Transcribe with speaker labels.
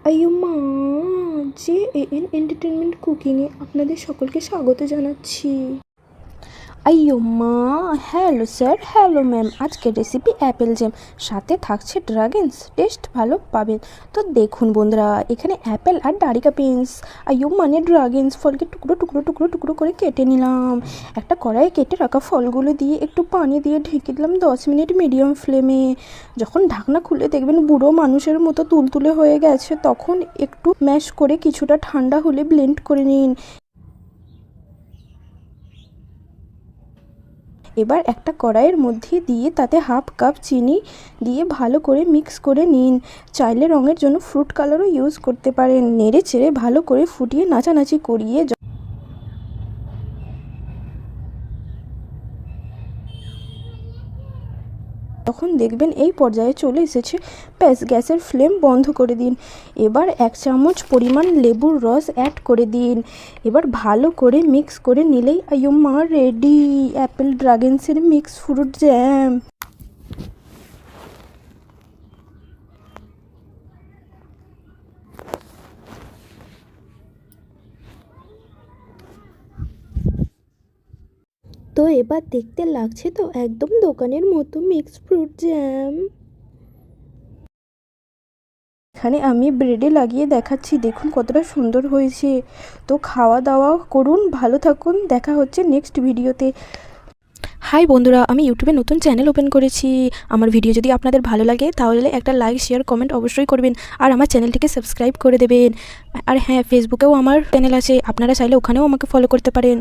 Speaker 1: আইয়ো মা! JAN entertainment কুকিংয়ে আপনাদের সকলকে স্বাগত জানাচ্ছি। আইয়ো মা! Hello sir, hello ma'am. আজকের রেসিপি অ্যাপেল জ্যাম, সাথে থাকছে ড্রাগনস। টেস্ট ভালো পাবেন। তো দেখুন বন্ধুরা, এখানে অ্যাপেল আর ডারিকা পিন্স, আইয়ো মানে ড্রাগনস ফলকে টুকরো টুকরো টুকরো টুকরো করে কেটে নিলাম। একটা কড়াইয়ে কেটে রাখা ফলগুলো দিয়ে একটু পানি দিয়ে ঢেকে দিলাম 10 মিনিট মিডিয়াম ফ্লেমে। যখন ঢাকনা খুলে দেখবেন বুড়ো মানুষের মতো তুলতুলে হয়ে গেছে, তখন একটু ম্যাশ করে কিছুটা ঠান্ডা হলে ব্লেন্ড করে নিন। এবার একটা কড়াইয়ের মধ্যে দিয়ে তাতে হাফ কাপ চিনি দিয়ে ভালো করে মিক্স করে নিন। চাইলে রঙের জন্য ফ্রুট কালারও ইউজ করতে পারেন। নেড়ে চেড়ে ভালো করে ফুটিয়ে নাচানাচি করিয়ে তখন দেখবেন এই পর্যায়ে চলে এসেছে, ব্যাস গ্যাসের ফ্লেম বন্ধ করে দিন। এবার 1 চামচ পরিমাণ লেবুর রস অ্যাড করে দিন। এবার ভালো করে মিক্স করে নিলেই আইয়ো মা রেডি অ্যাপেল ড্রাগনসের মিক্স ফ্রুট জ্যাম। তো এবার দেখতে লাগছে তো একদম দোকানের মতো মিক্স ফ্রুট জ্যাম। এখানে আমি ব্রেডে লাগিয়ে দেখাচ্ছি, দেখুন কতটা সুন্দর হয়েছে। তো খাওয়া দাওয়া করুন, ভালো থাকুন, দেখা হচ্ছে নেক্সট ভিডিওতে। হাই বন্ধুরা, আমি ইউটিউবে নতুন চ্যানেল ওপেন করেছি। আমার ভিডিও যদি আপনাদের ভালো লাগে তাহলে একটা লাইক শেয়ার কমেন্ট অবশ্যই করবেন, আর আমার চ্যানেলটিকে সাবস্ক্রাইব করে দেবেন। আর হ্যাঁ, ফেসবুকেও আমার চ্যানেল আছে, আপনারা চাইলে ওখানেও আমাকে ফলো করতে পারেন।